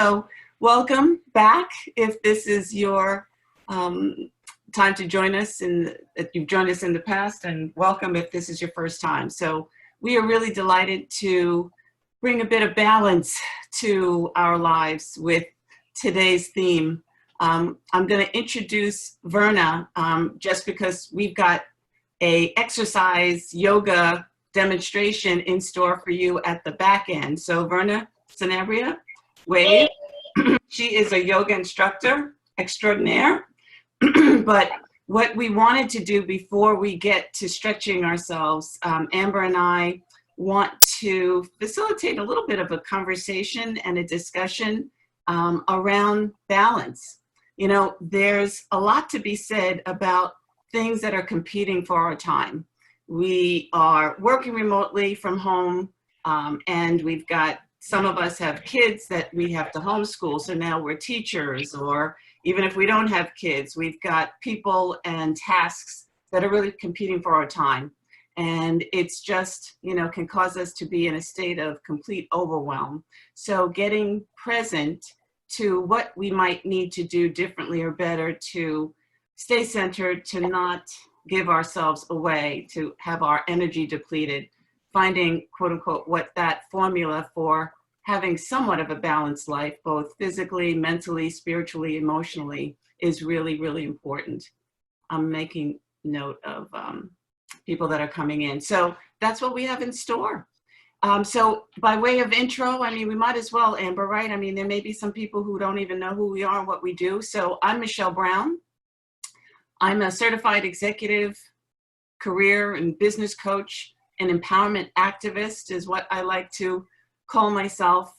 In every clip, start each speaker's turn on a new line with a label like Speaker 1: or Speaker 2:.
Speaker 1: So welcome back. If this is your time to join us, if you've joined us in the past, and welcome if this is your first time. So we are really delighted to bring a bit of balance to our lives with today's theme. I'm going to introduce Verna just because we've got a exercise yoga demonstration in store for you at the back end. So Verna Sanabria, wave. She is a yoga instructor extraordinaire. But what we wanted to do before we get to stretching ourselves, Amber and I want to facilitate a little bit of a conversation and a discussion around balance. You know, there's a lot to be said about things that are competing for our time. We are working remotely from home, and we've got, some of us have kids that we have to homeschool, so now we're teachers, or even if we don't have kids, we've got people and tasks that are really competing for our time. And it's just, you know, can cause us to be in a state of complete overwhelm. So getting present to what we might need to do differently or better to stay centered, to not give ourselves away, to have our energy depleted, finding, quote unquote, what that formula for having somewhat of a balanced life, both physically, mentally, spiritually, emotionally, is really, really important. I'm making note of people that are coming in. So that's what we have in store. So by way of intro, I mean, we might as well, Amber, right? I mean, there may be some people who don't even know who we are and what we do. So I'm Michelle Brown. I'm a certified executive career and business coach. An empowerment activist is what I like to call myself.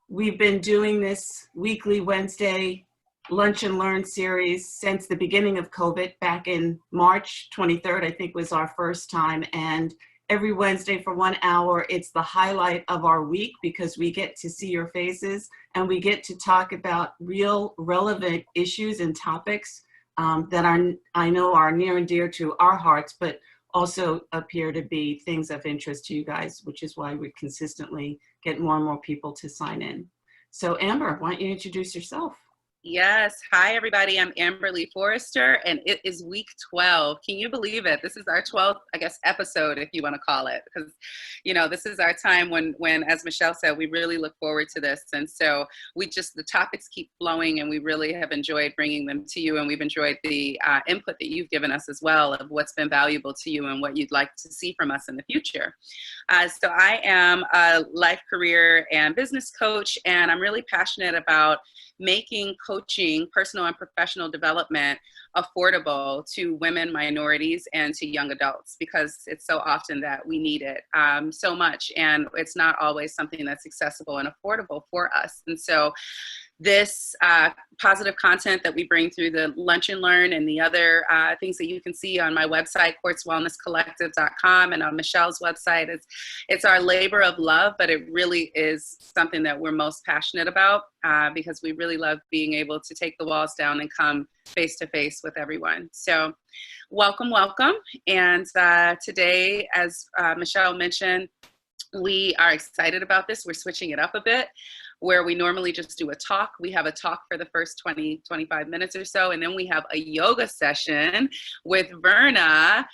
Speaker 1: We've been doing this weekly Wednesday Lunch and Learn series since the beginning of COVID, back in March 23rd, I think was our first time. And every Wednesday for 1 hour, it's the highlight of our week because we get to see your faces and we get to talk about real relevant issues and topics that I know are near and dear to our hearts, but also appear to be things of interest to you guys, which is why we consistently get more and more people to sign in. So Amber, why don't you introduce yourself?
Speaker 2: Yes. Hi, everybody. I'm Amber Lee Forrester, and it is week 12. Can you believe it? This is our 12th, I guess, episode, if you want to call it, because, you know, this is our time when, as Michelle said, we really look forward to this. And so the topics keep flowing, and we really have enjoyed bringing them to you. And we've enjoyed the input that you've given us as well of what's been valuable to you and what you'd like to see from us in the future. So I am a life, career, and business coach, and I'm really passionate about making coaching, personal and professional development, affordable to women, minorities, and to young adults, because it's so often that we need it so much, and it's not always something that's accessible and affordable for us. And so this positive content that we bring through the Lunch and Learn and the other things that you can see on my website, quartzwellnesscollective.com, and on Michelle's website, it's our labor of love, but it really is something that we're most passionate about because we really love being able to take the walls down and come face to face with everyone. So welcome, welcome. And today, as Michelle mentioned, we are excited about this. We're switching it up a bit. Where we normally just do a talk, we have a talk for the first 25 minutes or so, and then we have a yoga session with Verna.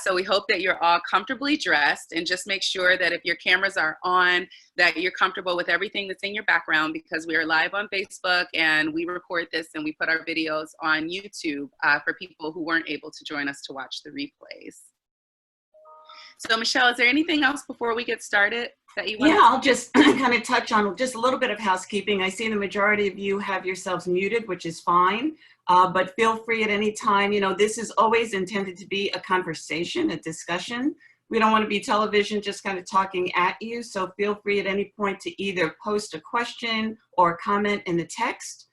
Speaker 2: So we hope that you're all comfortably dressed, and just make sure that if your cameras are on, that you're comfortable with everything that's in your background, because we are live on Facebook and we record this and we put our videos on YouTube for people who weren't able to join us to watch the replays. So Michelle, is there anything else before we get started that you want?
Speaker 1: Yeah, I'll just kind of touch on just a little bit of housekeeping. I see the majority of you have yourselves muted, which is fine, but feel free at any time. You know, this is always intended to be a conversation, a discussion. We don't want to be television just kind of talking at you. So feel free at any point to either post a question or a comment in the text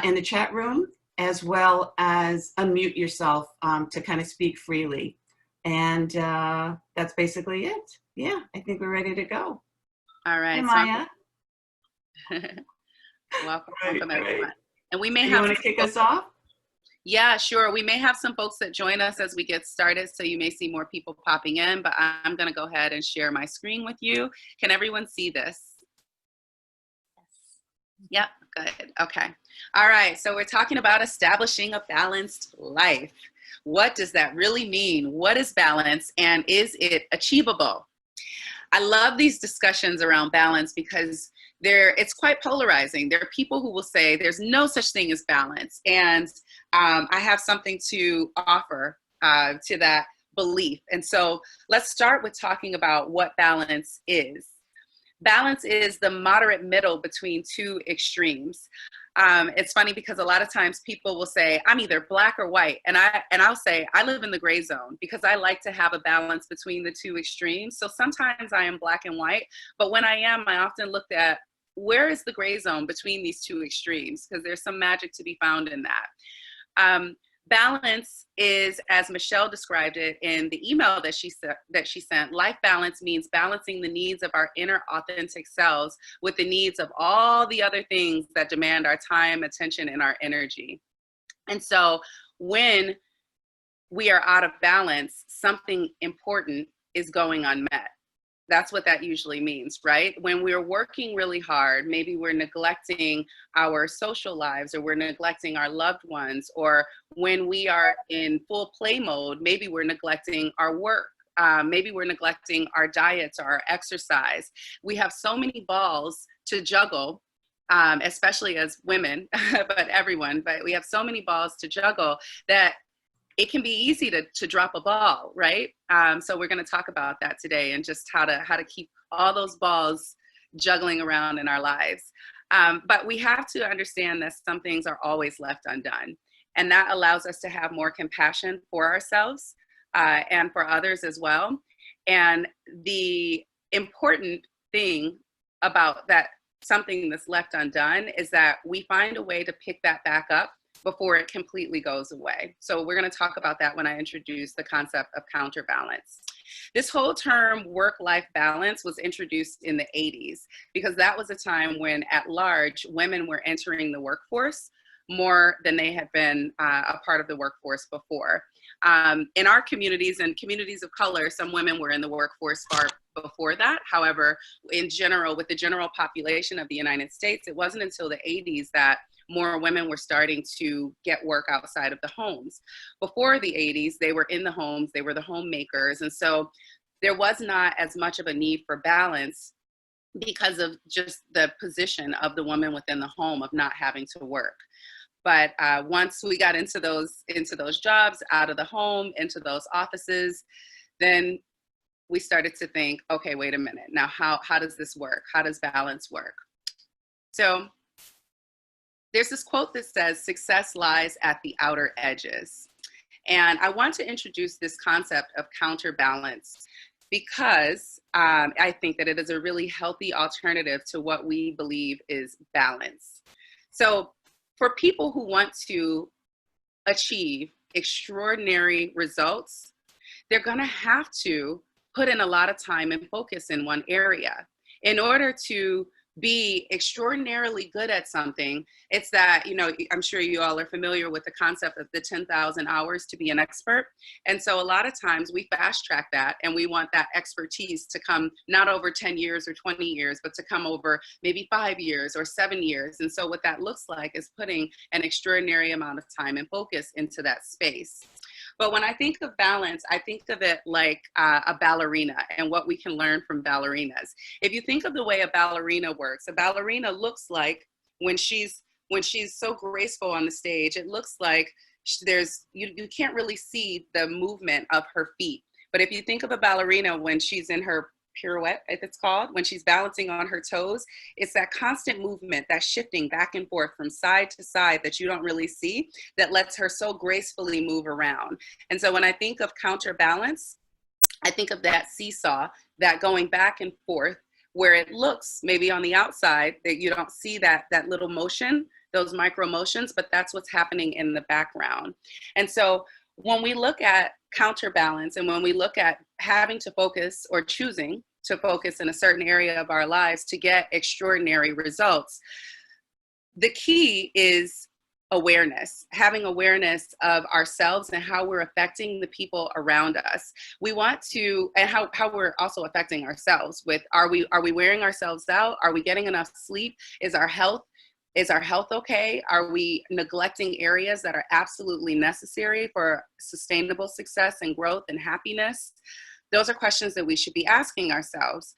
Speaker 1: in the chat room, as well as unmute yourself to kind of speak freely. And that's basically it. Yeah, I think we're ready to go.
Speaker 2: All right.
Speaker 1: Hey, Maya.
Speaker 2: Welcome, everyone. And we may
Speaker 1: have. You want to kick us off?
Speaker 2: Yeah, sure. We may have some folks that join us as we get started, so you may see more people popping in, but I'm going to go ahead and share my screen with you. Can everyone see this? Yep, good. Okay. All right. So we're talking about establishing a balanced life. What does that really mean? What is balance and is it achievable? I love these discussions around balance because it's quite polarizing. There are people who will say there's no such thing as balance. And I have something to offer to that belief. And so let's start with talking about what balance is. Balance is the moderate middle between two extremes. It's funny because a lot of times people will say, I'm either black or white. And I'll say, I live in the gray zone because I like to have a balance between the two extremes. So sometimes I am black and white, but when I am, I often looked at where is the gray zone between these two extremes? Because there's some magic to be found in that. Um, Balance is, as Michelle described it in the email that she sent, life balance means balancing the needs of our inner authentic selves with the needs of all the other things that demand our time, attention, and our energy. And so when we are out of balance, something important is going unmet. That's what that usually means, right? When we're working really hard, maybe we're neglecting our social lives, or we're neglecting our loved ones, or when we are in full play mode, maybe we're neglecting our work. Maybe we're neglecting our diets or our exercise. We have so many balls to juggle, especially as women, but everyone, but we have so many balls to juggle that it can be easy to drop a ball, right? So we're going to talk about that today, and just how to keep all those balls juggling around in our lives. But we have to understand that some things are always left undone, and that allows us to have more compassion for ourselves and for others as well. And the important thing about that, something that's left undone, is that we find a way to pick that back up before it completely goes away. So we're going to talk about that when I introduce the concept of counterbalance. This whole term work-life balance was introduced in the 80s because that was a time when, at large, women were entering the workforce more than they had been a part of the workforce before. In our communities and communities of color, some women were in the workforce far before that. However, in general, with the general population of the United States, it wasn't until the 80s that more women were starting to get work outside of the homes. Before the 80s, they were in the homes, they were the homemakers. And so there was not as much of a need for balance because of just the position of the woman within the home of not having to work. But once we got into those jobs, out of the home, into those offices, then we started to think, okay, wait a minute. Now, how does this work? How does balance work? So there's this quote that says, success lies at the outer edges. And I want to introduce this concept of counterbalance because I think that it is a really healthy alternative to what we believe is balance. So for people who want to achieve extraordinary results, they're going to have to put in a lot of time and focus in one area. In order to be extraordinarily good at something, it's that, I'm sure you all are familiar with the concept of the 10,000 hours to be an expert. And so a lot of times we fast track that, and we want that expertise to come not over 10 years or 20 years, but to come over maybe 5 years or 7 years. And so what that looks like is putting an extraordinary amount of time and focus into that space. But when I think of balance, I think of it like a ballerina and what we can learn from ballerinas. If you think of the way a ballerina works, a ballerina looks like when she's so graceful on the stage, it looks like you can't really see the movement of her feet. But if you think of a ballerina when she's in her pirouette, if it's called, when she's balancing on her toes, it's that constant movement, that shifting back and forth from side to side that you don't really see, that lets her so gracefully move around. And so when I think of counterbalance, I think of that seesaw, that going back and forth, where it looks maybe on the outside that you don't see that little motion, those micro motions, but that's what's happening in the background. And so when we look at counterbalance, and when we look at having to focus or choosing to focus in a certain area of our lives to get extraordinary results, the key is awareness, having awareness of ourselves and how we're affecting the people around us. We want to, and how we're also affecting ourselves with, are we wearing ourselves out? Are we getting enough sleep? Is our health Is our health okay? Are we neglecting areas that are absolutely necessary for sustainable success and growth and happiness? Those are questions that we should be asking ourselves.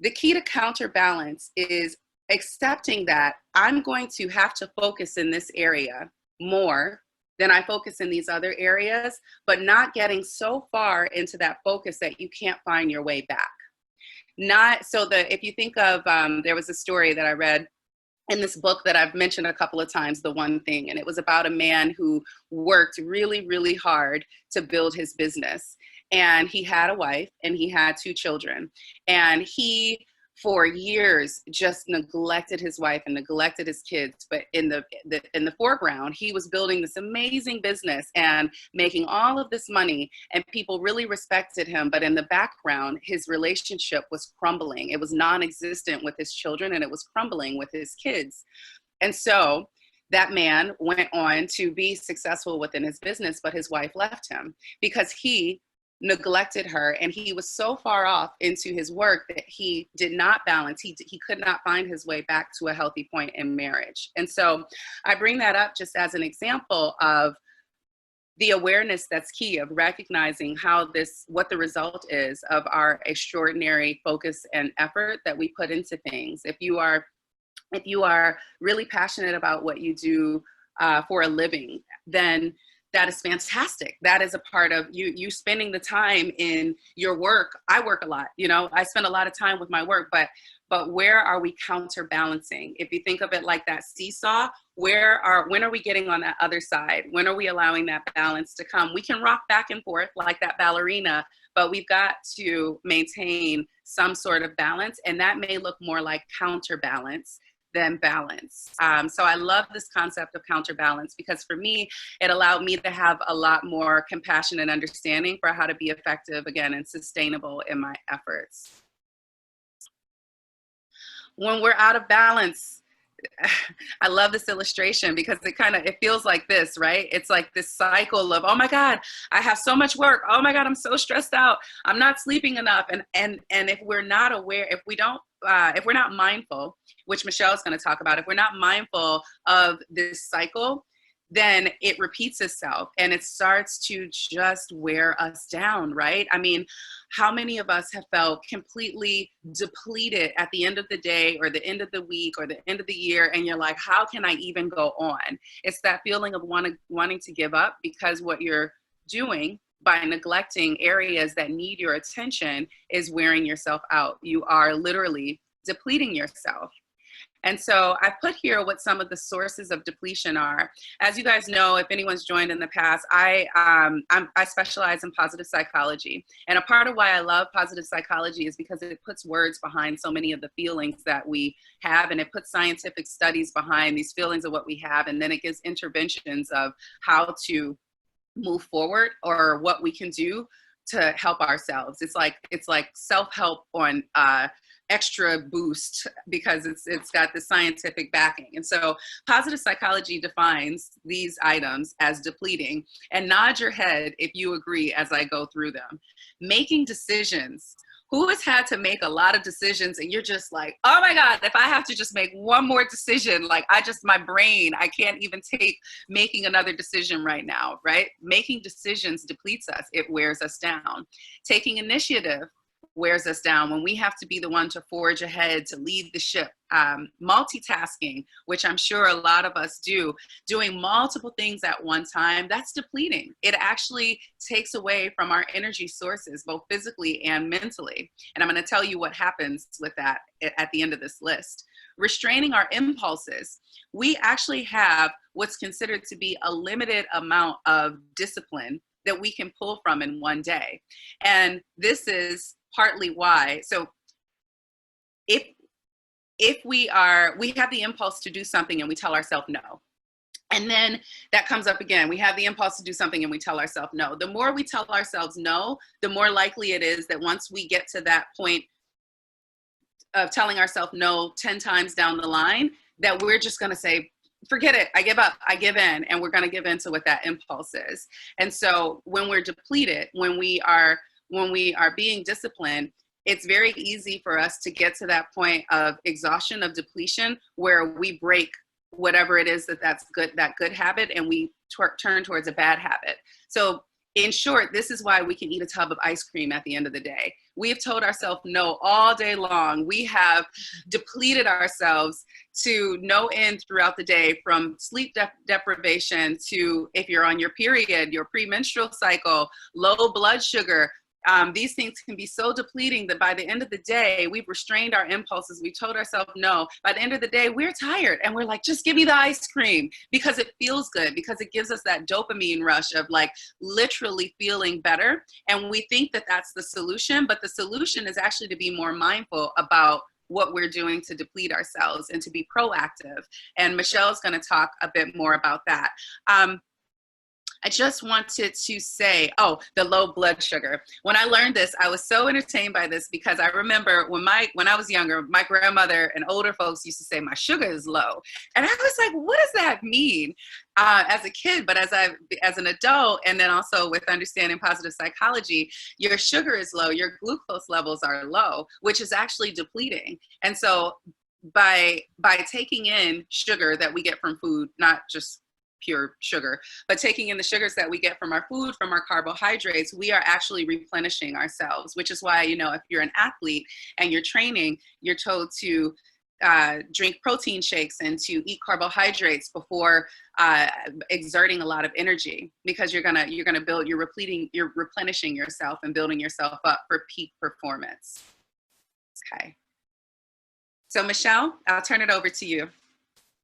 Speaker 2: The key to counterbalance is accepting that I'm going to have to focus in this area more than I focus in these other areas, but not getting so far into that focus that you can't find your way back. Not so that if you think of, there was a story that I read in this book that I've mentioned a couple of times, The One Thing, and it was about a man who worked really, really hard to build his business. And he had a wife and he had 2 children. And he, for years, just neglected his wife and neglected his kids. But in the foreground, he was building this amazing business and making all of this money, and people really respected him. But in the background, his relationship was crumbling. It was non-existent with his children, and it was crumbling with his kids. And so that man went on to be successful within his business, but his wife left him because he neglected her, and he was so far off into his work that he did not balance. He could not find his way back to a healthy point in marriage. And so I bring that up just as an example of the awareness that's key, of recognizing what the result is of our extraordinary focus and effort that we put into things. If you are really passionate about what you do for a living, then that is fantastic. That is a part of you spending the time in your work. I work a lot, I spend a lot of time with my work, but where are we counterbalancing? If you think of it like that seesaw, when are we getting on that other side? When are we allowing that balance to come? We can rock back and forth like that ballerina, but we've got to maintain some sort of balance, and that may look more like counterbalance than balance. So I love this concept of counterbalance, because for me, it allowed me to have a lot more compassion and understanding for how to be effective, again, and sustainable in my efforts. When we're out of balance, I love this illustration because it feels like this, right? It's like this cycle of, oh my God, I have so much work. Oh my God, I'm so stressed out. I'm not sleeping enough. And if we're not aware, if we're not mindful, which Michelle is going to talk about, if we're not mindful of this cycle, then it repeats itself and it starts to just wear us down, right? I mean, how many of us have felt completely depleted at the end of the day or the end of the week or the end of the year, and you're like, how can I even go on? It's that feeling of wanting to give up, because what you're doing by neglecting areas that need your attention is wearing yourself out. You are literally depleting yourself. And so I put here what some of the sources of depletion are. As you guys know, if anyone's joined in the past, I specialize in positive psychology. And a part of why I love positive psychology is because it puts words behind so many of the feelings that we have, and it puts scientific studies behind these feelings of what we have, and then it gives interventions of how to move forward or what we can do to help ourselves. It's like self-help on extra boost, because it's got the scientific backing. And so positive psychology defines these items as depleting. And nod your head if you agree as I go through them. Making decisions. Who has had to make a lot of decisions and you're just like, oh my God, if I have to just make one more decision, my brain, I can't even take making another decision right now, right? Making decisions depletes us. It wears us down. Taking initiative wears us down when we have to be the one to forge ahead, to lead the ship. Multitasking, which I'm sure a lot of us do, doing multiple things at one time, that's depleting. It actually takes away from our energy sources, both physically and mentally. And I'm going to tell you what happens with that at the end of this list. Restraining our impulses. We actually have what's considered to be a limited amount of discipline that we can pull from in one day. And this is partly why. So if we have the impulse to do something and we tell ourselves no. And then that comes up again. We have the impulse to do something and we tell ourselves no. The more we tell ourselves no, the more likely it is that once we get to that point of telling ourselves no 10 times down the line, that we're just going to say, forget it, I give up, I give in, and we're going to give in to what that impulse is. And so when we're depleted, when we are being disciplined, it's very easy for us to get to that point of exhaustion, of depletion, where we break whatever it is that's good, that good habit, and we turn towards a bad habit. So in short, this is why we can eat a tub of ice cream at the end of the day. We have told ourselves no all day long. We have depleted ourselves to no end throughout the day, from sleep deprivation to, if you're on your period, your premenstrual cycle, low blood sugar. These things can be so depleting that by the end of the day, we've restrained our impulses. We told ourselves no. By the end of the day, we're tired and we're like, just give me the ice cream, because it feels good, because it gives us that dopamine rush of like literally feeling better. And we think that that's the solution, but the solution is actually to be more mindful about what we're doing to deplete ourselves and to be proactive. And Michelle's going to talk a bit more about that. I just wanted to say, oh, the low blood sugar. When I learned this, I was so entertained by this, because I remember when I was younger, my grandmother and older folks used to say my sugar is low. And I was like, what does that mean? As a kid, but as an adult, and then also with understanding positive psychology, your sugar is low, your glucose levels are low, which is actually depleting. And so by taking in sugar that we get from food, not just pure sugar, but taking in the sugars that we get from our food, from our carbohydrates, we are actually replenishing ourselves, which is why, if you're an athlete and you're training, you're told to drink protein shakes and to eat carbohydrates before exerting a lot of energy, because you're replenishing yourself and building yourself up for peak performance. Okay. So Michelle, I'll turn it over to you.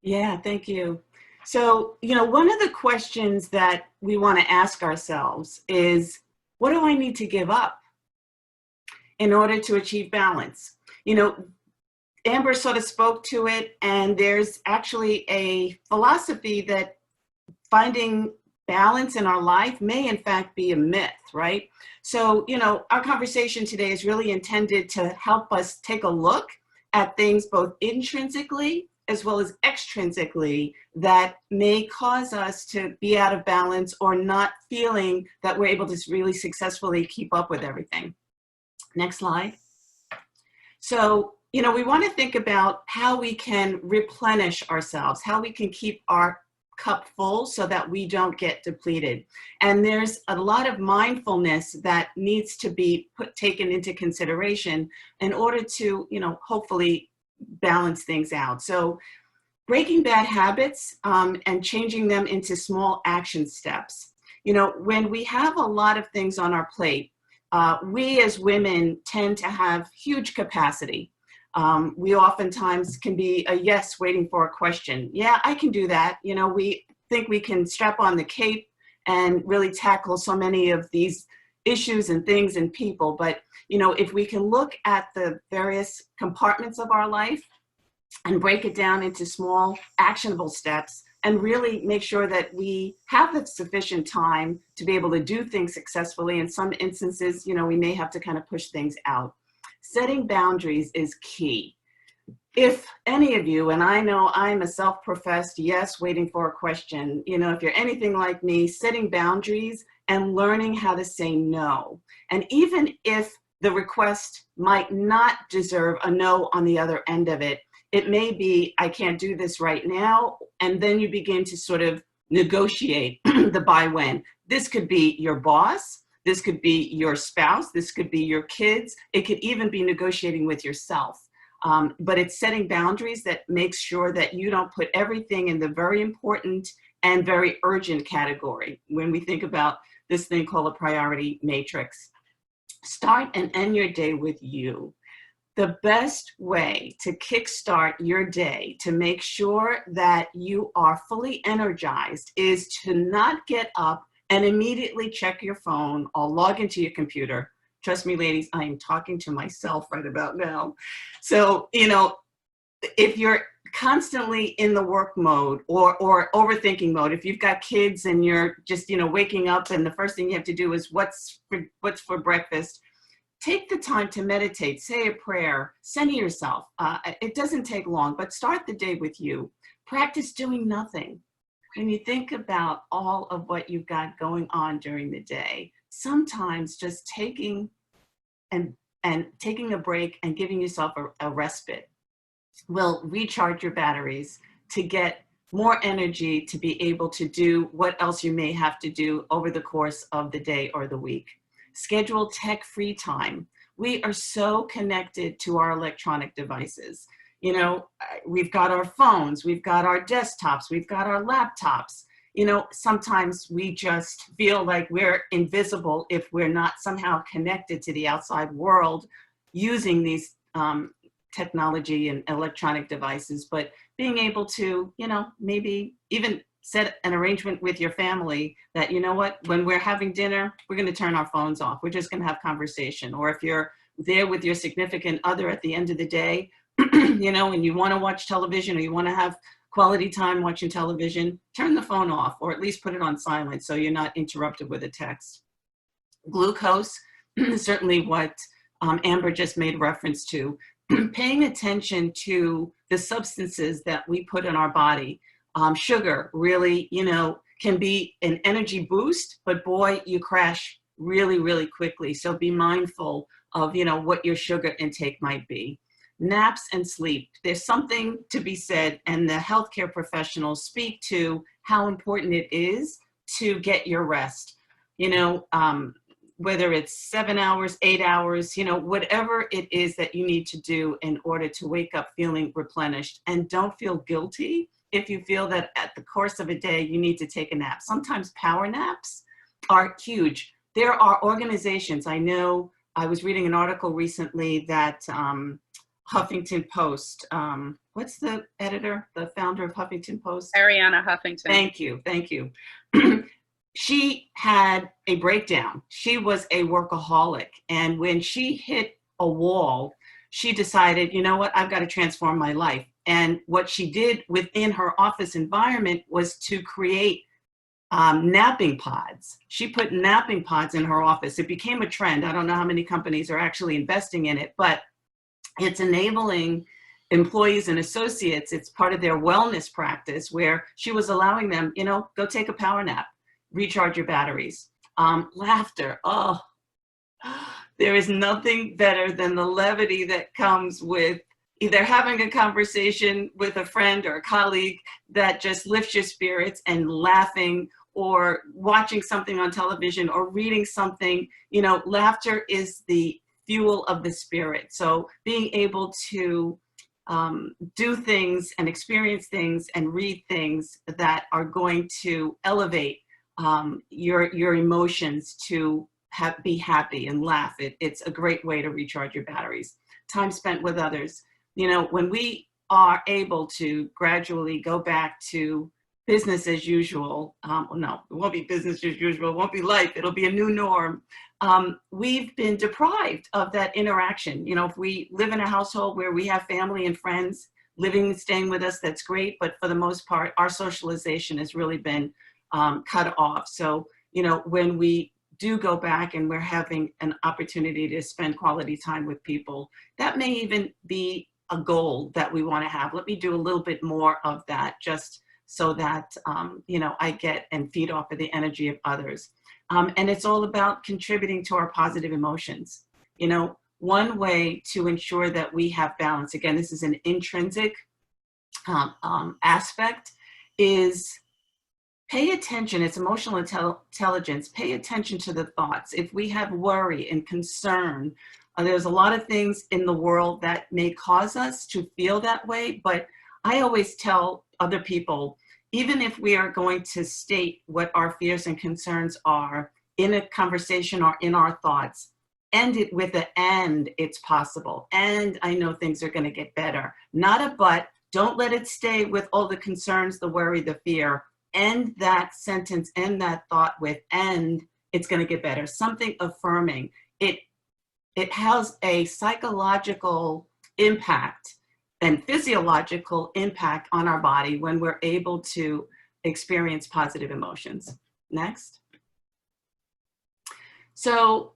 Speaker 1: Yeah, thank you. So, one of the questions that we want to ask ourselves is, what do I need to give up in order to achieve balance? Amber sort of spoke to it, and there's actually a philosophy that finding balance in our life may in fact be a myth, right? So, our conversation today is really intended to help us take a look at things both intrinsically as well as extrinsically that may cause us to be out of balance or not feeling that we're able to really successfully keep up with everything. Next slide. So, we want to think about how we can replenish ourselves, how we can keep our cup full so that we don't get depleted. And there's a lot of mindfulness that needs to be taken into consideration in order to, hopefully balance things out. So breaking bad habits and changing them into small action steps. When we have a lot of things on our plate, we as women tend to have huge capacity. We oftentimes can be a yes waiting for a question. Yeah, I can do that. We think we can strap on the cape and really tackle so many of these issues and things and people. But, if we can look at the various compartments of our life and break it down into small actionable steps and really make sure that we have the sufficient time to be able to do things successfully. In some instances, we may have to kind of push things out. Setting boundaries is key. If any of you, and I know I'm a self-professed yes waiting for a question, if you're anything like me, setting boundaries and learning how to say no. And even if the request might not deserve a no on the other end of it, it may be, I can't do this right now. And then you begin to sort of negotiate the buy-when. This could be your boss. This could be your spouse. This could be your kids. It could even be negotiating with yourself. But it's setting boundaries that makes sure that you don't put everything in the very important and very urgent category when we think about this thing called a priority matrix. Start and end your day with you. The best way to kickstart your day to make sure that you are fully energized is to not get up and immediately check your phone or log into your computer. Trust me, ladies, I am talking to myself right about now. So, if you're constantly in the work mode or overthinking mode, if you've got kids and you're just, waking up and the first thing you have to do is what's for breakfast, take the time to meditate, say a prayer, center yourself. It doesn't take long, but start the day with you. Practice doing nothing. When you think about all of what you've got going on during the day, sometimes just taking a break and giving yourself a respite will recharge your batteries to get more energy to be able to do what else you may have to do over the course of the day or the week. Schedule tech-free time. We are so connected to our electronic devices. You know, we've got our phones, we've got our desktops, we've got our laptops. You know, sometimes we just feel like we're invisible if we're not somehow connected to the outside world using these technology and electronic devices. But being able to, you know, maybe even set an arrangement with your family that, you know what, when we're having dinner, we're going to turn our phones off. We're just going to have conversation. Or if you're there with your significant other at the end of the day, you know, and you want to watch television or you want to have quality time watching television, turn the phone off or at least put it on silent so you're not interrupted with a text. Glucose, certainly what Amber just made reference to, paying attention to the substances that we put in our body. Sugar really, you know, can be an energy boost, but boy, you crash really, really quickly. So be mindful of, you know, what your sugar intake might be. Naps and sleep. There's something to be said, and the healthcare professionals speak to how important it is to get your rest. You know, whether it's 7 hours, 8 hours, you know, whatever it is that you need to do in order to wake up feeling replenished. And don't feel guilty if you feel that at the course of a day you need to take a nap. Sometimes power naps are huge. There are organizations, I know, I was reading an article recently that Huffington Post, what's the editor, the founder of Huffington Post?
Speaker 2: Ariana Huffington.
Speaker 1: Thank you, thank you. She had a breakdown. She was a workaholic. And when she hit a wall, she decided, you know what, I've got to transform my life. And what she did within her office environment was to create napping pods. She put napping pods in her office. It became a trend. I don't know how many companies are actually investing in it, but it's enabling employees and associates. It's part of their wellness practice where she was allowing them, you know, go take a power nap, recharge your batteries. Laughter. Oh, there is nothing better than the levity that comes with either having a conversation with a friend or a colleague that just lifts your spirits, and laughing or watching something on television or reading something. You know, laughter is the fuel of the spirit. So being able to do things and experience things and read things that are going to elevate your emotions to be happy and laugh. It's a great way to recharge your batteries. Time spent with others. You know, when we are able to gradually go back to business as usual, no, it won't be business as usual, it won't be life, it'll be a new norm. We've been deprived of that interaction. You know, if we live in a household where we have family and friends living and staying with us, that's great. But for the most part, our socialization has really been cut off. So, you know, when we do go back and we're having an opportunity to spend quality time with people, that may even be a goal that we want to have. Let me do a little bit more of that, just so that, you know, I get and feed off of the energy of others. And it's all about contributing to our positive emotions. You know, one way to ensure that we have balance, again, this is an intrinsic aspect, is pay attention. It's emotional intelligence. Pay attention to the thoughts. If we have worry and concern, there's a lot of things in the world that may cause us to feel that way. But I always tell other people, even if we are going to state what our fears and concerns are in a conversation or in our thoughts, end it with an "and it's possible. And I know things are going to get better." Not a but. Don't let it stay with all the concerns, the worry, the fear. End that sentence, end that thought with "and it's going to get better." Something affirming. It has a psychological impact and physiological impact on our body when we're able to experience positive emotions. Next. So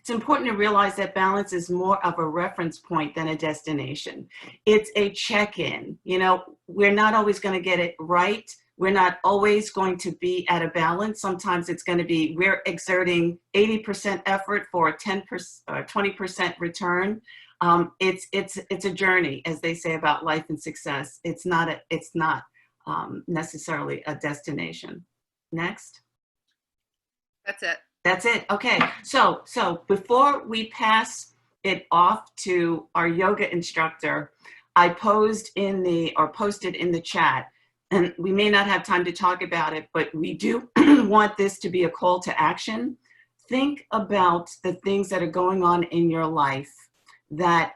Speaker 1: it's important to realize that balance is more of a reference point than a destination. It's a check-in. You know, we're not always going to get it right. We're not always going to be at a balance. Sometimes it's going to be we're exerting 80% effort for a 10%, 20% return. It's a journey, as they say about life and success. It's not necessarily a destination. Next.
Speaker 2: That's it.
Speaker 1: That's it. Okay. So before we pass it off to our yoga instructor, I posted in the chat, and we may not have time to talk about it, but we do want this to be a call to action. Think about the things that are going on in your life that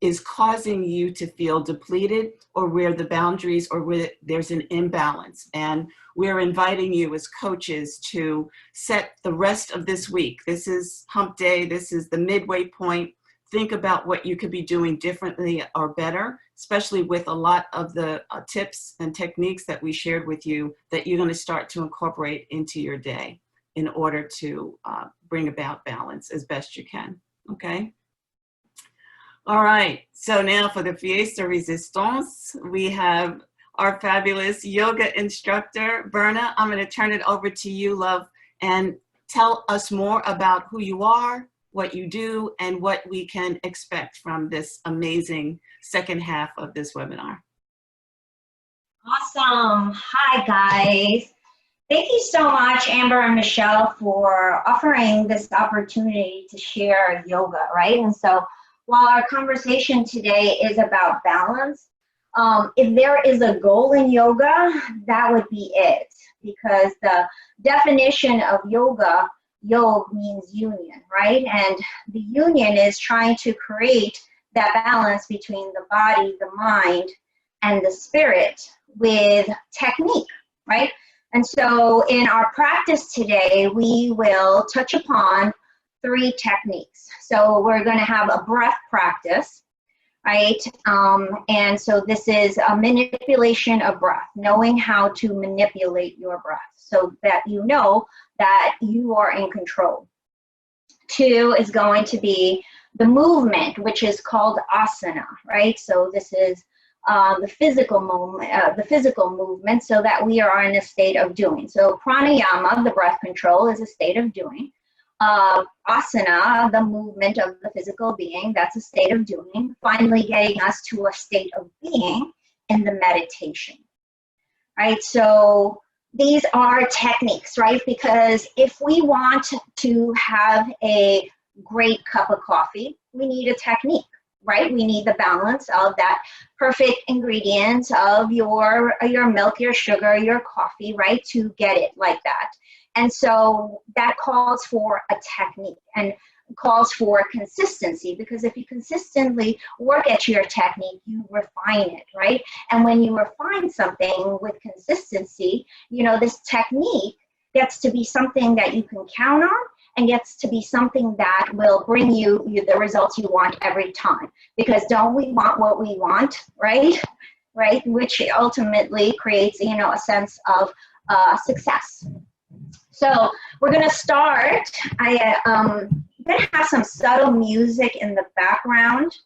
Speaker 1: is causing you to feel depleted, or where the boundaries, or where there's an imbalance. And we're inviting you as coaches to set the rest of this week. This is hump day. This is the midway point. Think about what you could be doing differently or better, especially with a lot of the tips and techniques that we shared with you that you're going to start to incorporate into your day in order to bring about balance as best you can. Okay? All right, so now for the Fiesta Resistance, we have our fabulous yoga instructor, Berna. I'm going to turn it over to you, love, and tell us more about who you are, what you do, and what we can expect from this amazing second half of this webinar.
Speaker 3: Awesome. Hi, guys. Thank you so much, Amber and Michelle, for offering this opportunity to share yoga, right? And so while our conversation today is about balance, if there is a goal in yoga, that would be it. Because the definition of yoga, yog means union, right? And the union is trying to create that balance between the body, the mind, and the spirit with technique, right? And so in our practice today, we will touch upon 3 techniques. So we're going to have a breath practice, right? And so this is a manipulation of breath, knowing how to manipulate your breath so that you know that you are in control. 2 is going to be the movement, which is called asana, right? So this is the physical movement, so that we are in a state of doing. So pranayama, the breath control, is a state of doing. Asana, the movement of the physical being, that's a state of doing. Finally getting us to a state of being in the meditation, right? So these are techniques, right? Because if we want to have a great cup of coffee, we need a technique, right? We need the balance of that perfect ingredients of your milk, your sugar, your coffee, right? To get it like that. And so that calls for a technique and calls for consistency, because if you consistently work at your technique, you refine it, right? And when you refine something with consistency, you know, this technique gets to be something that you can count on, and gets to be something that will bring you the results you want every time. Because don't we want what we want, right? Right, which ultimately creates, you know, a sense of success. So we're going to start. I'm going to have some subtle music in the background,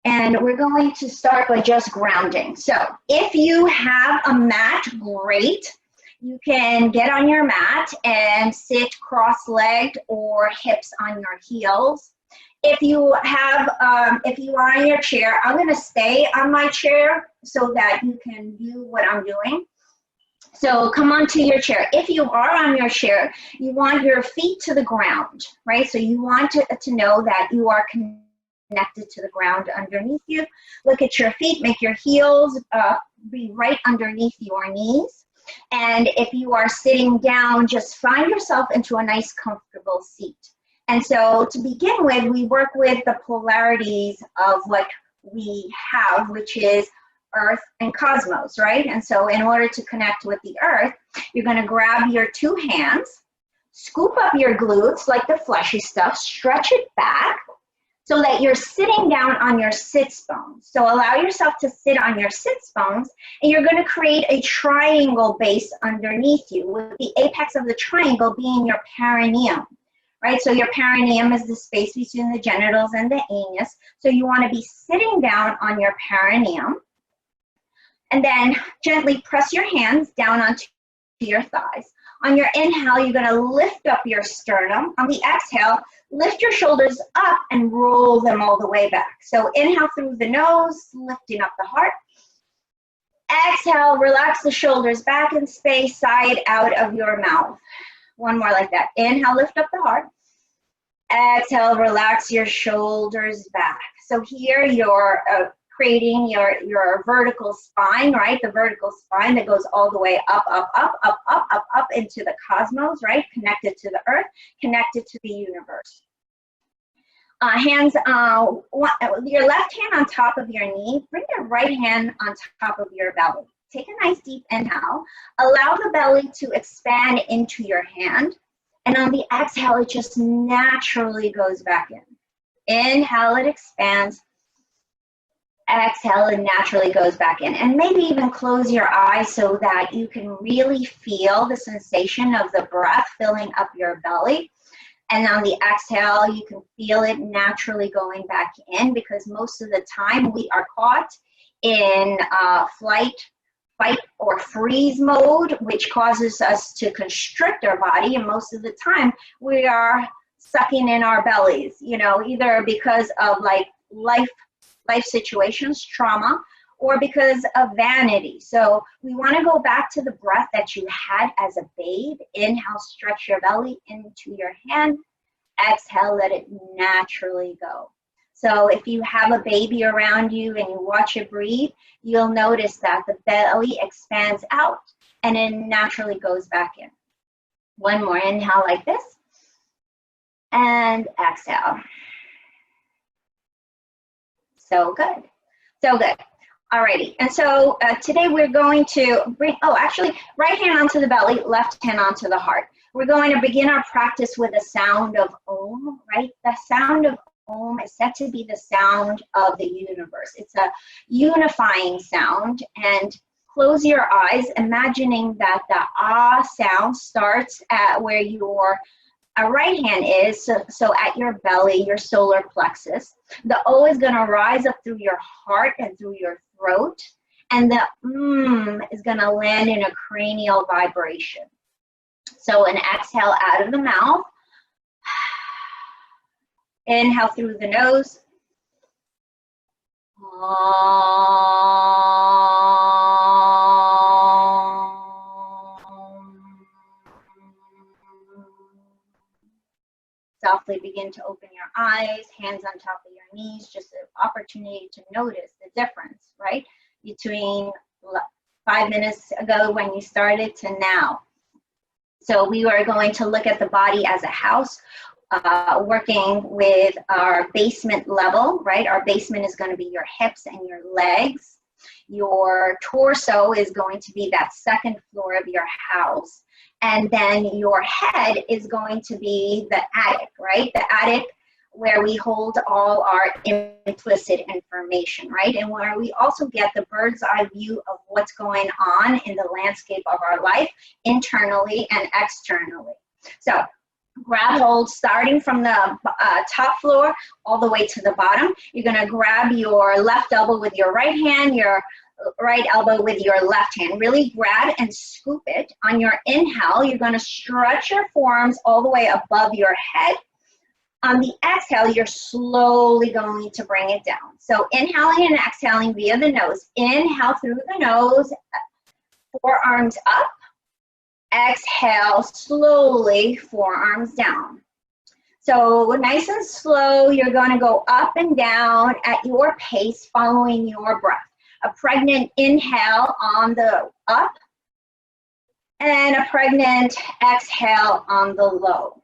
Speaker 3: and we're going to start by just grounding. So if you have a mat, great. You can get on your mat and sit cross-legged or hips on your heels. If you have, if you are in your chair, I'm going to stay on my chair so that you can do what I'm doing. So come onto your chair. If you are on your chair, you want your feet to the ground, right? So you want to know that you are connected to the ground underneath you. Look at your feet. Make your heels be right underneath your knees. And if you are sitting down, just find yourself into a nice, comfortable seat. And so to begin with, we work with the polarities of what we have, which is Earth and cosmos, right? And so in order to connect with the Earth, you're going to grab your 2 hands, scoop up your glutes like the fleshy stuff, stretch it back so that you're sitting down on your sits bones. So allow yourself to sit on your sits bones, and you're going to create a triangle base underneath you, with the apex of the triangle being your perineum. Right, so your perineum is the space between the genitals and the anus. So you want to be sitting down on your perineum, and then gently press your hands down onto your thighs. On your inhale, you're going to lift up your sternum. On the exhale, lift your shoulders up and roll them all the way back. So inhale through the nose, lifting up the heart. Exhale, relax the shoulders back in space, side out of your mouth. One more like that. Inhale, lift up the heart. Exhale, relax your shoulders back. So here you're creating your vertical spine, right? The vertical spine that goes all the way up, up, up, up, up, up, up into the cosmos, right? Connected to the earth, connected to the universe. Hands, your left hand on top of your knee, bring your right hand on top of your belly. Take a nice deep inhale. Allow the belly to expand into your hand. And on the exhale, it just naturally goes back in. Inhale, it expands. Exhale, it naturally goes back in. And maybe even close your eyes so that you can really feel the sensation of the breath filling up your belly. And on the exhale, you can feel it naturally going back in, because most of the time we are caught in flight, fight, or freeze mode, which causes us to constrict our body. And most of the time we are sucking in our bellies, you know, either because of like life situations, trauma, or because of vanity. So we want to go back to the breath that you had as a babe. Inhale, stretch your belly into your hand. Exhale, let it naturally go. So if you have a baby around you and you watch it breathe, you'll notice that the belly expands out and it naturally goes back in. One more inhale like this, and exhale. So good, so good. Alrighty, and so today we're going to bring, right hand onto the belly, left hand onto the heart. We're going to begin our practice with a sound of Om, right? The sound of Om is said to be the sound of the universe. It's a unifying sound, and close your eyes, imagining that the Ah sound starts at where your right hand is, so at your belly, your solar plexus. The O is going to rise up through your heart and through your throat, and the is going to land in a cranial vibration. So an exhale out of the mouth. Inhale through the nose. Softly begin to open your eyes, hands on top of your knees, just an opportunity to notice the difference, right? Between 5 minutes ago when you started to now. So we are going to look at the body as a house, working with our basement level, right? Our basement is going to be your hips and your legs. Your torso is going to be that second floor of your house. And then your head is going to be the attic, right? The attic where we hold all our implicit information, right? And where we also get the bird's eye view of what's going on in the landscape of our life, internally and externally. So grab hold, starting from the top floor all the way to the bottom. You're gonna grab your left elbow with your right hand, your right elbow with your left hand. Really grab and scoop it. On your inhale, you're gonna stretch your forearms all the way above your head. On the exhale, you're slowly going to bring it down. So inhaling and exhaling via the nose. Inhale through the nose, forearms up. Exhale, slowly, forearms down. So nice and slow, you're going to go up and down at your pace, following your breath. A pregnant inhale on the up, and a pregnant exhale on the low.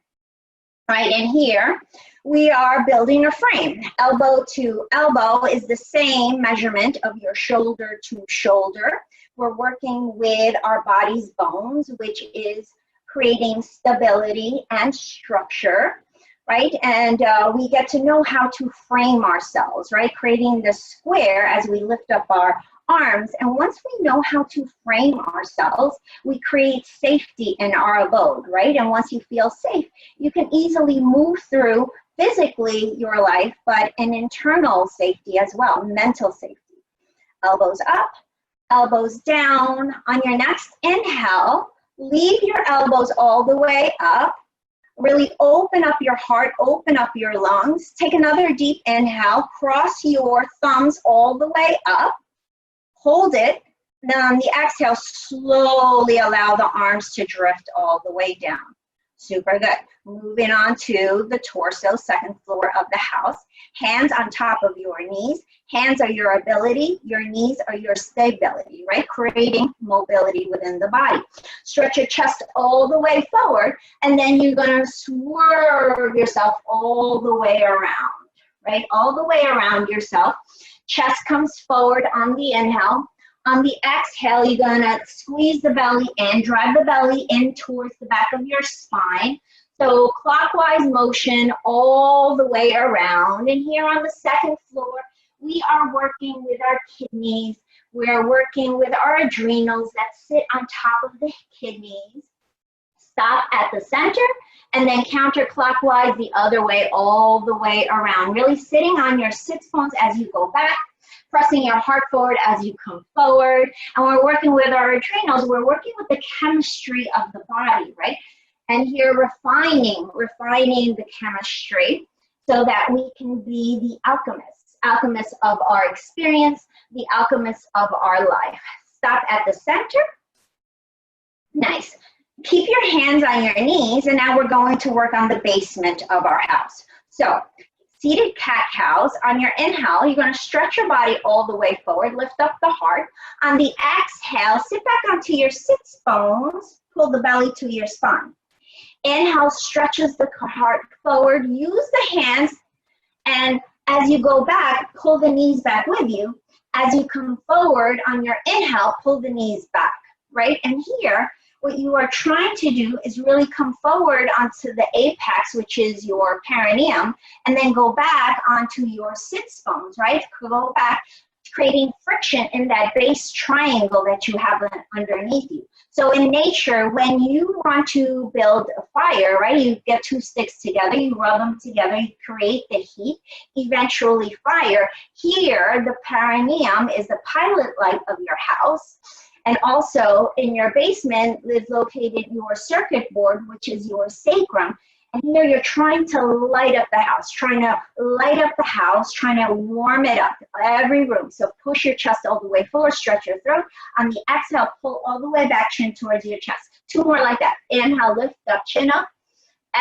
Speaker 3: Right, and here we are building a frame. Elbow to elbow is the same measurement of your shoulder to shoulder. We're working with our body's bones, which is creating stability and structure, right? And we get to know how to frame ourselves, right? Creating the square as we lift up our arms. And once we know how to frame ourselves, we create safety in our abode, right? And once you feel safe, you can easily move through physically your life, but an internal safety as well, mental safety. Elbows up, elbows down. On your next inhale, leave your elbows all the way up. Really open up your heart, open up your lungs. Take another deep inhale, cross your thumbs all the way up. Hold it, Then on the exhale, slowly allow the arms to drift all the way down. Super good. Moving on to the torso, second floor of the house. Hands on top of your knees. Hands are your ability. Your knees are your stability, right? Creating mobility within the body. Stretch your chest all the way forward, and then you're going to swerve yourself all the way around, right? All the way around yourself. Chest comes forward on the inhale. On the exhale, you're gonna squeeze the belly in, drive the belly in towards the back of your spine. So clockwise motion all the way around. And here on the second floor, we are working with our kidneys. We're working with our adrenals that sit on top of the kidneys. Stop at the center and then counterclockwise the other way, all the way around. Really sitting on your sits bones as you go back. Pressing your heart forward as you come forward. And we're working with our adrenals. We're working with the chemistry of the body, right? And here refining the chemistry so that we can be the alchemists of our experience, the alchemists of our life. Stop at the center. Nice. Keep your hands on your knees, and now we're going to work on the basement of our house. So, seated cat-cows. On your inhale, you're going to stretch your body all the way forward, lift up the heart. On the exhale, sit back onto your sits bones, pull the belly to your spine. Inhale stretches the heart forward, use the hands, and as you go back, pull the knees back with you. As you come forward on your inhale, pull the knees back, right? And here, what you are trying to do is really come forward onto the apex, which is your perineum, and then go back onto your sits bones, right? Go back, creating friction in that base triangle that you have underneath you. So in nature, when you want to build a fire, right, you get two sticks together, you rub them together, you create the heat, eventually fire. Here, the perineum is the pilot light of your house. And also in your basement is located your circuit board, which is your sacrum. And here you're trying to light up the house, trying to warm it up, every room. So push your chest all the way forward, stretch your throat. On the exhale, pull all the way back, chin towards your chest. Two more like that. Inhale, lift up, chin up.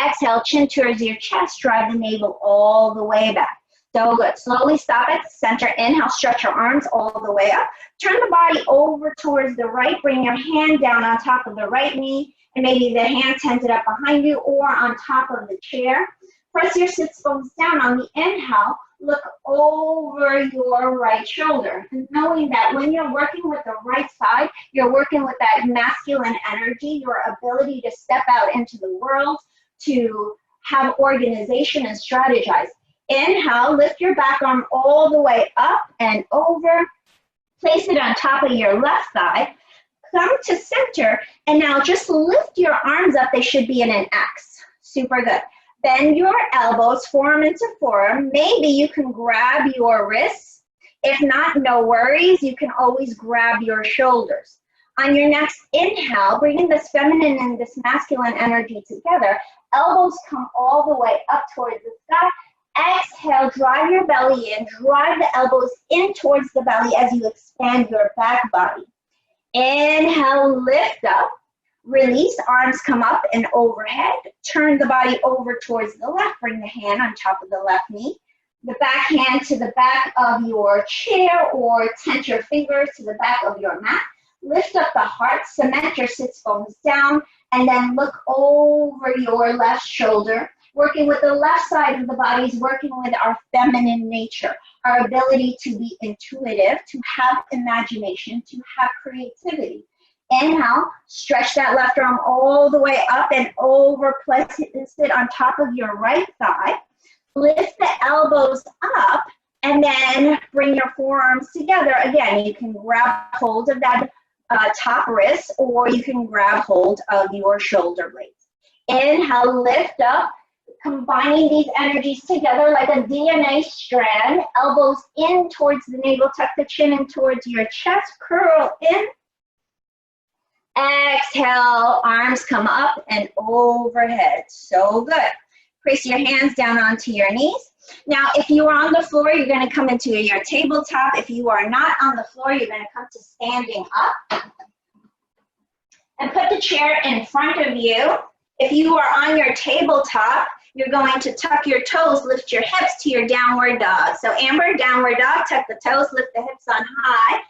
Speaker 3: Exhale, chin towards your chest, drive the navel all the way back. So good. Slowly stop at the center. Inhale, stretch your arms all the way up. Turn the body over towards the right. Bring your hand down on top of the right knee. And maybe the hand tented up behind you or on top of the chair. Press your sits bones down. On the inhale, look over your right shoulder. And knowing that when you're working with the right side, you're working with that masculine energy, your ability to step out into the world, to have organization and strategize. Inhale, lift your back arm all the way up and over. Place it on top of your left thigh. Come to center, and now just lift your arms up. They should be in an X. Super good. Bend your elbows, forearm into forearm. Maybe you can grab your wrists. If not, no worries. You can always grab your shoulders. On your next inhale, bringing this feminine and this masculine energy together, elbows come all the way up towards the sky. Exhale, drive your belly in, drive the elbows in towards the belly as you expand your back body. Inhale, lift up, release, arms come up and overhead. Turn the body over towards the left, bring the hand on top of the left knee. The back hand to the back of your chair or tent your fingers to the back of your mat. Lift up the heart, cement your sits bones down, and then look over your left shoulder. Working with the left side of the body is working with our feminine nature, our ability to be intuitive, to have imagination, to have creativity. Inhale, stretch that left arm all the way up and over, place it on top of your right thigh. Lift the elbows up and then bring your forearms together. Again, you can grab hold of that top wrist or you can grab hold of your shoulder blades. Inhale, lift up. Combining these energies together like a DNA strand, elbows in towards the navel, tuck the chin in towards your chest, curl in. Exhale, arms come up and overhead. So good. Place your hands down onto your knees. Now, if you are on the floor, you're going to come into your tabletop. If you are not on the floor, you're going to come to standing up. And put the chair in front of you. If you are on your tabletop, you're going to tuck your toes, lift your hips to your downward dog. So Amber, downward dog, tuck the toes, lift the hips on high.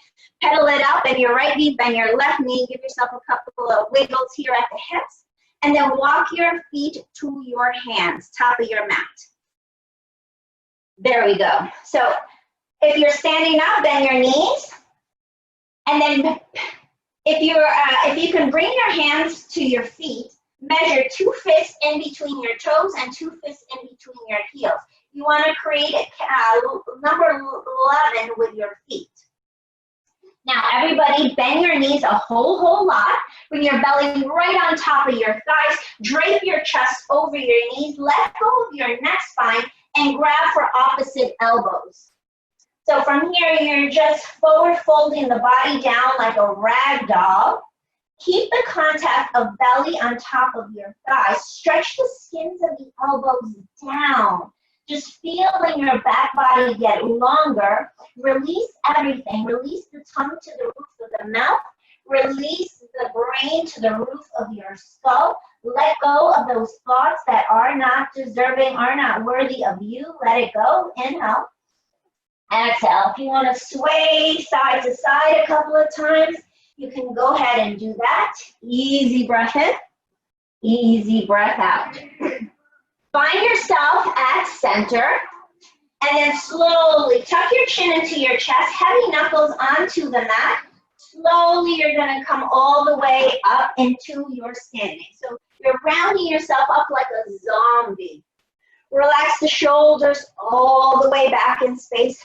Speaker 3: Pedal it up, bend your right knee, bend your left knee. Give yourself a couple of wiggles here at the hips. And then walk your feet to your hands, top of your mat. There we go. So if you're standing up, bend your knees. And then if you can bring your hands to your feet, measure 2 fists in between your toes and 2 fists in between your heels. You want to create a number 11 with your feet. Now, everybody, bend your knees a whole lot. Bring your belly right on top of your thighs. Drape your chest over your knees. Let go of your neck spine and grab for opposite elbows. So from here, you're just forward folding the body down like a rag doll. Keep the contact of belly on top of your thighs. Stretch the skins of the elbows down. Just feeling your back body get longer. Release everything. Release the tongue to the roof of the mouth. Release the brain to the roof of your skull. Let go of those thoughts that are not deserving, are not worthy of you. Let it go. Inhale. Exhale. If you want to sway side to side a couple of times, you can go ahead and do that. Easy breath in. Easy breath out. Find yourself at center, and then slowly tuck your chin into your chest, heavy knuckles onto the mat. Slowly, you're going to come all the way up into your standing. So you're rounding yourself up like a zombie. Relax the shoulders all the way back in space.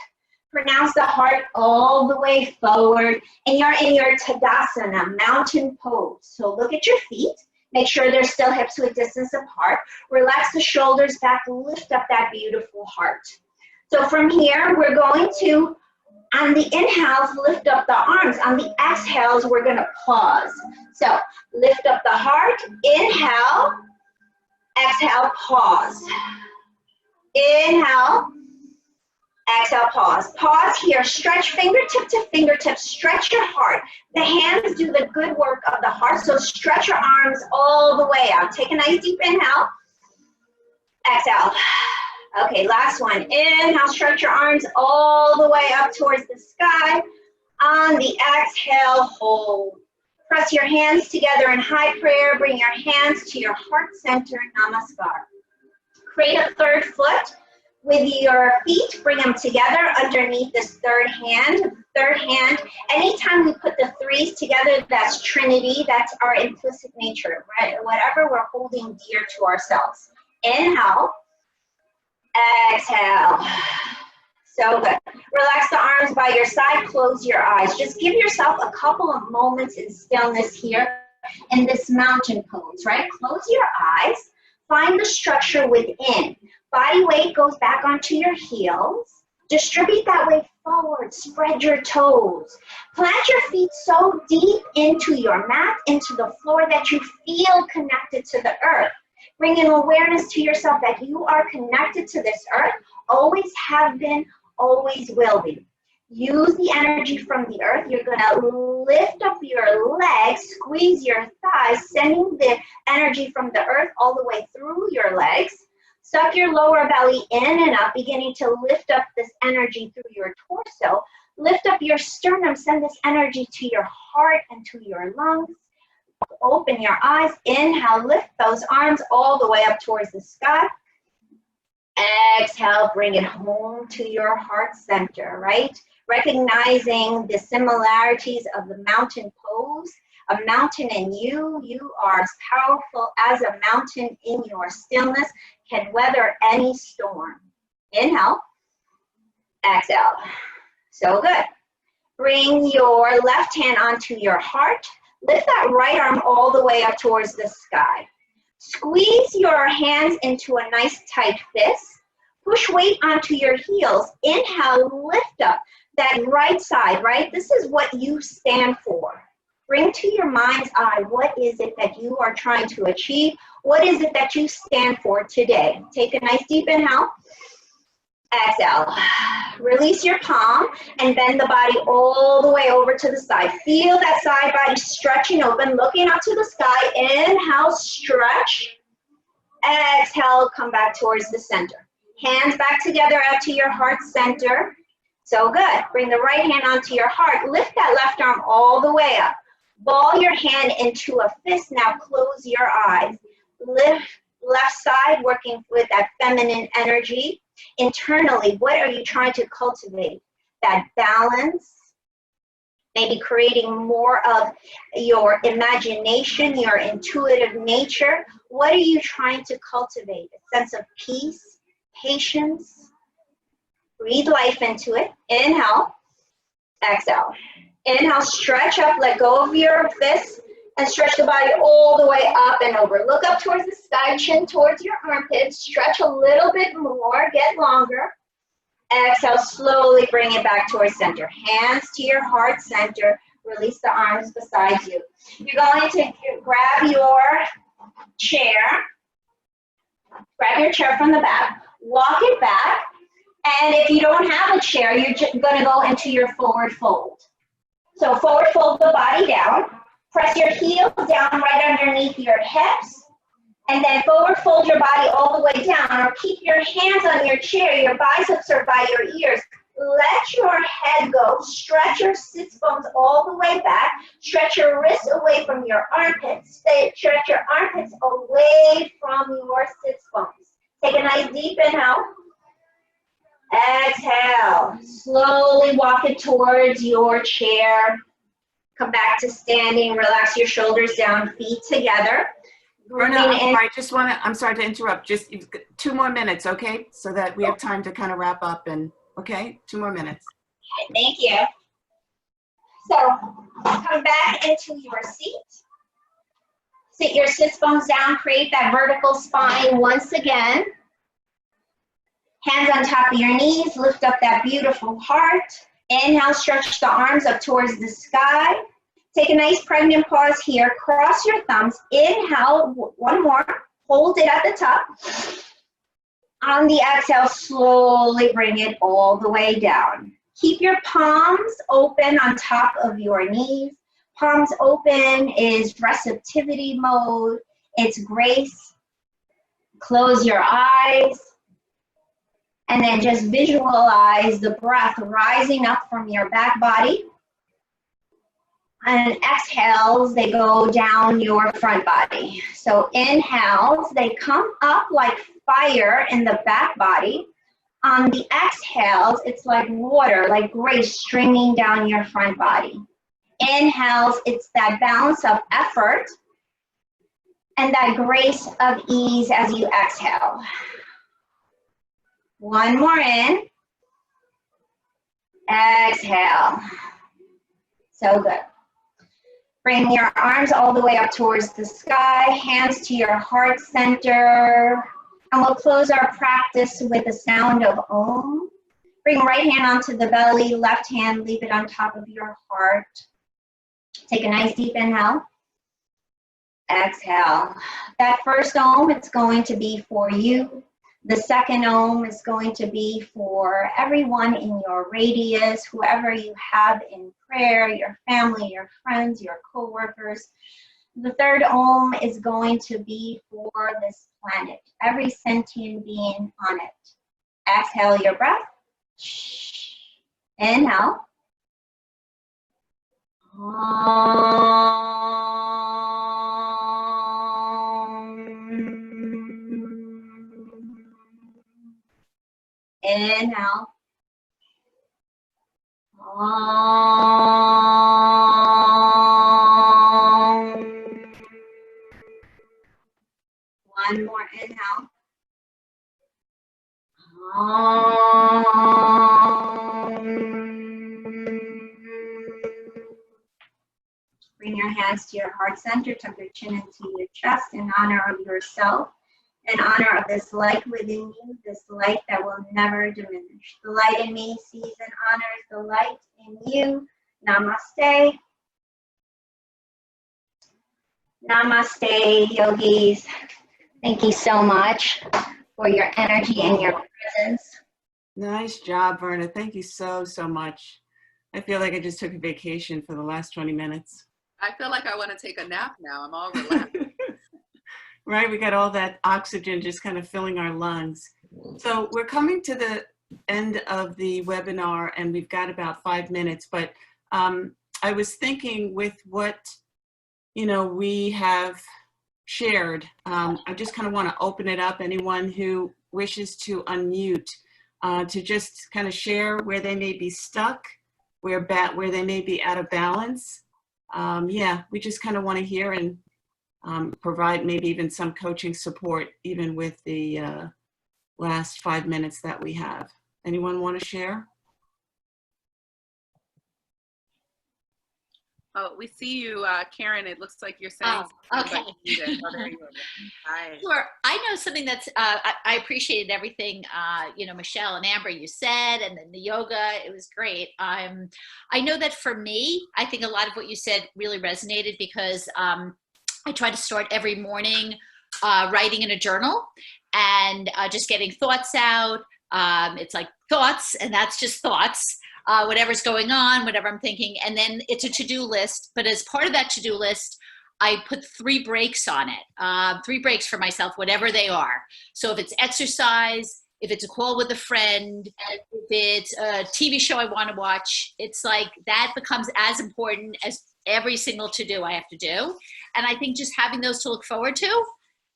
Speaker 3: Pronounce the heart all the way forward, and you're in your Tadasana, mountain pose. So look at your feet. Make sure they're still hips width distance apart. Relax the shoulders back, lift up that beautiful heart. So from here, we're going to, on the inhales, lift up the arms. On the exhales, we're gonna pause. So lift up the heart, inhale, exhale, pause. Inhale, exhale, pause. Pause here, stretch fingertip to fingertip, stretch your heart. The hands do the good work of the heart, so stretch your arms all the way out. Take a nice deep inhale. Exhale. Okay, last one. Inhale, stretch your arms all the way up towards the sky. On the exhale, hold. Press your hands together in high prayer. Bring your hands to your heart center, namaskar. Create a third foot. With your feet, bring them together underneath this third hand. Third hand, anytime we put the threes together, that's Trinity, that's our implicit nature, right? Whatever we're holding dear to ourselves. Inhale, exhale. So good. Relax the arms by your side, close your eyes. Just give yourself a couple of moments in stillness here in this mountain pose, right? Close your eyes, find the structure within. Body weight goes back onto your heels. Distribute that weight forward. Spread your toes. Plant your feet so deep into your mat, into the floor, that you feel connected to the earth. Bring an awareness to yourself that you are connected to this earth, always have been, always will be. Use the energy from the earth. You're going to lift up your legs, squeeze your thighs, sending the energy from the earth all the way through your legs. Suck your lower belly in and up, beginning to lift up this energy through your torso. Lift up your sternum, send this energy to your heart and to your lungs. Open your eyes, inhale, lift those arms all the way up towards the sky. Exhale, bring it home to your heart center, right? Recognizing the similarities of the mountain pose. A mountain in you, you are as powerful as a mountain in your stillness, can weather any storm. Inhale, exhale. So good. Bring your left hand onto your heart. Lift that right arm all the way up towards the sky. Squeeze your hands into a nice tight fist. Push weight onto your heels. Inhale, lift up that right side, right? This is what you stand for. Bring to your mind's eye, what is it that you are trying to achieve? What is it that you stand for today? Take a nice deep inhale. Exhale. Release your palm and bend the body all the way over to the side. Feel that side body stretching open, looking up to the sky. Inhale, stretch. Exhale, come back towards the center. Hands back together out to your heart center. So good. Bring the right hand onto your heart. Lift that left arm all the way up. Ball your hand into a fist. Now close your eyes. Lift left side, working with that feminine energy. Internally, what are you trying to cultivate? That balance, maybe creating more of your imagination, your intuitive nature. What are you trying to cultivate? A sense of peace, patience. Breathe life into it. Inhale, exhale. Inhale, stretch up, let go of your fists, and stretch the body all the way up and over. Look up towards the sky, chin towards your armpits. Stretch a little bit more, get longer. Exhale, slowly bring it back towards center. Hands to your heart center. Release the arms beside you. You're going to grab your chair. Grab your chair from the back. Walk it back. And if you don't have a chair, you're going to go into your forward fold. So forward fold the body down. Press your heels down right underneath your hips. And then forward fold your body all the way down, or keep your hands on your chair. Your biceps are by your ears. Let your head go. Stretch your sits bones all the way back. Stretch your wrists away from your armpits. Stretch your armpits away from your sits bones. Take a nice deep inhale. Exhale. Slowly walk it towards your chair. Come back to standing. Relax your shoulders down, feet together.
Speaker 1: I'm sorry to interrupt. Just 2 more minutes, okay? So that we have time to kind of wrap up and, okay? 2 more minutes.
Speaker 3: Okay, thank you. So come back into your seat. Sit your sits bones down. Create that vertical spine once again. Hands on top of your knees. Lift up that beautiful heart. Inhale, stretch the arms up towards the sky. Take a nice pregnant pause here. Cross your thumbs. Inhale, one more. Hold it at the top. On the exhale, slowly bring it all the way down. Keep your palms open on top of your knees. Palms open is receptivity mode. It's grace. Close your eyes. And then just visualize the breath rising up from your back body. And exhales, they go down your front body. So inhales, they come up like fire in the back body. On the exhales, it's like water, like grace streaming down your front body. Inhales, it's that balance of effort and that grace of ease as you exhale. One more in. Exhale. So good. Bring your arms all the way up towards the sky, hands to your heart center. And we'll close our practice with the sound of Om. Bring right hand onto the belly, left hand, leave it on top of your heart. Take a nice deep inhale. Exhale. That first Om, it's going to be for you. The second Om is going to be for everyone in your radius, whoever you have in prayer, your family, your friends, your co-workers. The third Om is going to be for this planet, every sentient being on it. Exhale your breath. Inhale. Inhale. One more inhale. Bring your hands to your heart center, tuck your chin into your chest in honor of yourself, in honor of this light within you, this light that will never diminish. The light in me sees and honors the light in you. Namaste. Namaste, yogis. Thank you so much for your energy and your presence.
Speaker 1: Nice job, Verna. Thank you so, so much. I feel like I just took a vacation for the last 20 minutes.
Speaker 2: I feel like I want to take a nap now. I'm all relaxed.
Speaker 1: Right, we got all that oxygen just kind of filling our lungs. So we're coming to the end of the webinar and we've got about 5 minutes, but I was thinking with what, we have shared, I just kind of want to open it up. Anyone who wishes to unmute, to just kind of share where they may be stuck, where they may be out of balance. Yeah, we just kind of want to hear and provide maybe even some coaching support, even with the last 5 minutes that we have. Anyone want to share?
Speaker 2: Oh, we see you, Karen. It looks like you're saying
Speaker 4: Oh,
Speaker 2: something,
Speaker 4: okay.
Speaker 2: but you did. Oh, there you go. Hi.
Speaker 4: Sure. I know something that's, I appreciated everything, Michelle and Amber, you said, and then the yoga, it was great. I know that for me, I think a lot of what you said really resonated because I try to start every morning writing in a journal and just getting thoughts out. It's like thoughts, and that's just thoughts. Whatever's going on, whatever I'm thinking, and then it's a to-do list. But as part of that to-do list, I put 3 breaks on it, 3 breaks for myself, whatever they are. So if it's exercise, if it's a call with a friend, if it's a TV show I want to watch, it's like that becomes as important as every single to-do I have to do. And I think just having those to look forward to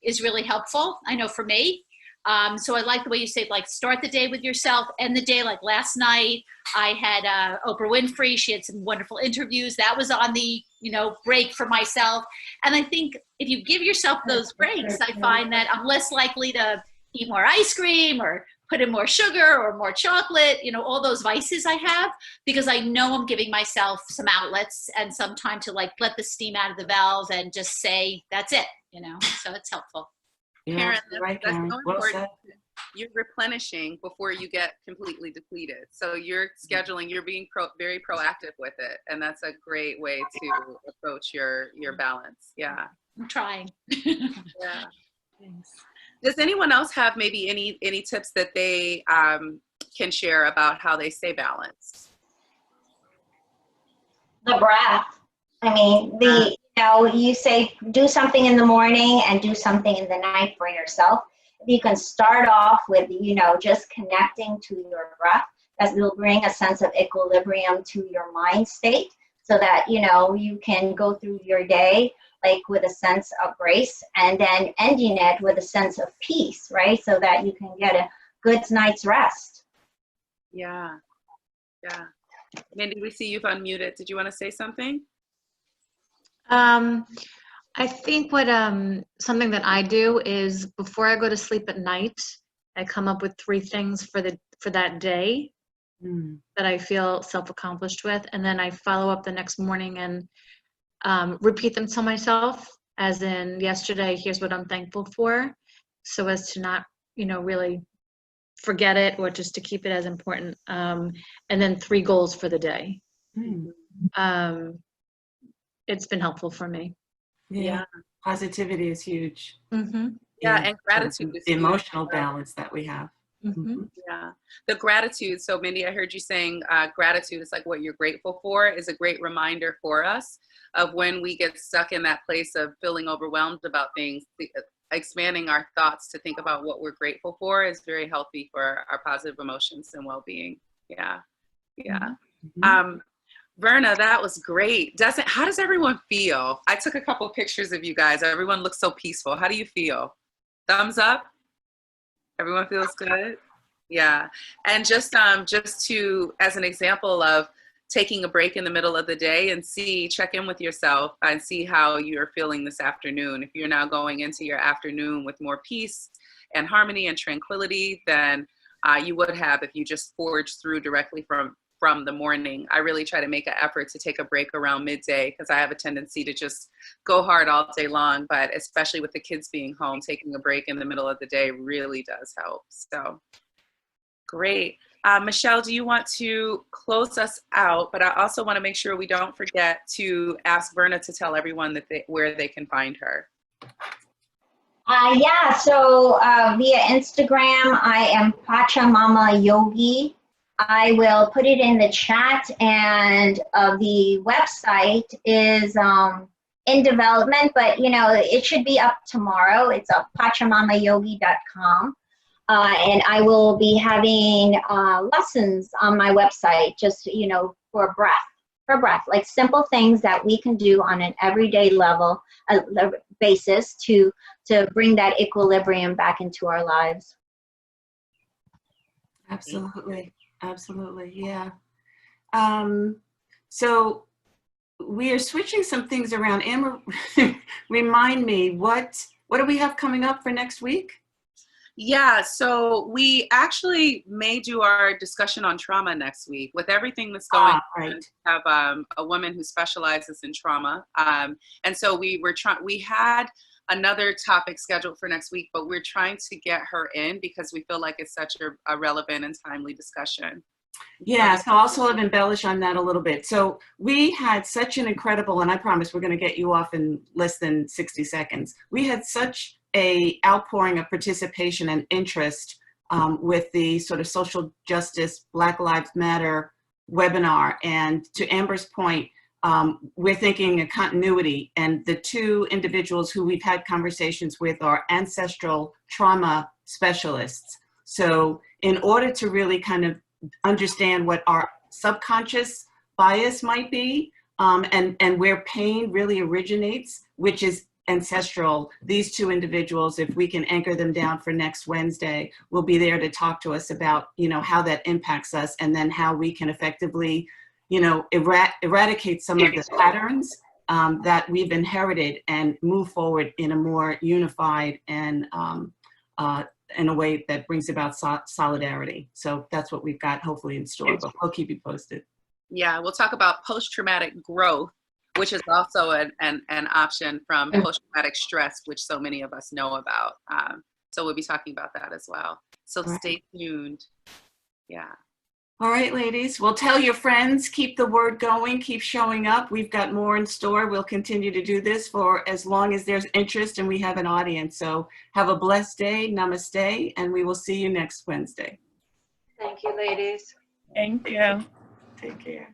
Speaker 4: is really helpful. I know for me. So I like the way you say, like, start the day with yourself, end the day. Like last night, I had Oprah Winfrey. She had some wonderful interviews. That was on the, break for myself. And I think if you give yourself those breaks, I find that I'm less likely to eat more ice cream or put in more sugar or more chocolate, all those vices I have, because I know I'm giving myself some outlets and some time to like let the steam out of the valve and just say, that's it, so it's helpful.
Speaker 1: Yeah,
Speaker 2: Karen,
Speaker 1: right,
Speaker 2: that's
Speaker 1: Karen.
Speaker 2: so
Speaker 1: Well
Speaker 2: important.
Speaker 1: said.
Speaker 2: You're replenishing before you get completely depleted. So you're scheduling, you're being very proactive with it. And that's a great way to approach your balance. Yeah.
Speaker 4: I'm trying.
Speaker 2: Yeah.
Speaker 4: Thanks.
Speaker 2: Does anyone else have maybe any tips that they can share about how they stay balanced?
Speaker 3: The breath. I mean, you say do something in the morning and do something in the night for yourself. If you can start off with, just connecting to your breath, that will bring a sense of equilibrium to your mind state so that, you can go through your day like with a sense of grace and then ending it with a sense of peace, right? So that you can get a good night's rest.
Speaker 2: Yeah. Yeah. Mindy, we see you've unmuted. Did you want to say something?
Speaker 5: I think what something that I do is before I go to sleep at night, I come up with 3 things for that day that I feel self-accomplished with, and then I follow up the next morning and repeat them to myself, as in yesterday, here's what I'm thankful for, so as to not, really forget it or just to keep it as important. And then 3 goals for the day. It's been helpful for me.
Speaker 1: Yeah. Positivity is huge.
Speaker 2: Yeah, and gratitude is
Speaker 1: the
Speaker 2: huge.
Speaker 1: emotional balance that we have.
Speaker 2: Yeah, the gratitude. So Mindy, I heard you saying gratitude is like what you're grateful for is a great reminder for us of when we get stuck in that place of feeling overwhelmed about things. Expanding our thoughts to think about what we're grateful for is very healthy for our positive emotions and well-being. Yeah. Verna, that was great. How does everyone feel? I took a couple of pictures of you guys. Everyone looks so peaceful. How do you feel? Thumbs up? Everyone feels good? Yeah. And just to, as an example of taking a break in the middle of the day and check in with yourself and see how you're feeling this afternoon. If you're now going into your afternoon with more peace and harmony and tranquility than you would have if you just forged through directly from the morning. I really try to make an effort to take a break around midday because I have a tendency to just go hard all day long, but especially with the kids being home, taking a break in the middle of the day really does help. So great. Michelle, do you want to close us out? But I also want to make sure we don't forget to ask Verna to tell everyone that where they can find her.
Speaker 3: Yeah, so via Instagram, I am Pachamama Yogi. I will put it in the chat, and the website is in development, but you know, it should be up tomorrow. It's pachamamayogi.com. And I will be having lessons on my website, just, you know, for breath, like simple things that we can do on an everyday level basis to bring that equilibrium back into our lives.
Speaker 1: Absolutely. Absolutely. Yeah. So we are switching some things around. Amber, remind me, what do we have coming up for next week?
Speaker 2: Yeah, so we actually may do our discussion on trauma next week. With everything that's going on,
Speaker 1: Right.
Speaker 2: we have a woman who specializes in trauma. And so we had another topic scheduled for next week, but we're trying to get her in because we feel like it's such a relevant and timely discussion.
Speaker 1: Yeah, so I'll sort of embellish on that a little bit. So we had such an incredible, and I promise we're going to get you off in less than 60 seconds. We had such a outpouring of participation and interest with the sort of social justice, Black Lives Matter webinar. And to Amber's point, we're thinking a continuity, and the two individuals who we've had conversations with are ancestral trauma specialists. So in order to really kind of understand what our subconscious bias might be, and where pain really originates, which is ancestral, these two individuals, if we can anchor them down for next Wednesday, will be there to talk to us about, you know, how that impacts us, and then how we can effectively, you know, eradicate some of the patterns that we've inherited and move forward in a more unified and in a way that brings about solidarity. So that's what we've got hopefully in store, but we'll keep you posted.
Speaker 2: Yeah, we'll talk about post-traumatic growth, which is also an option from post-traumatic stress, which so many of us know about. So we'll be talking about that as well. So stay tuned. Yeah.
Speaker 1: All right, ladies. Well, tell your friends, keep the word going, keep showing up. We've got more in store. We'll continue to do this for as long as there's interest and we have an audience. So have a blessed day. Namaste. And we will see you next Wednesday.
Speaker 5: Thank you, ladies.
Speaker 6: Thank you.
Speaker 1: Take care.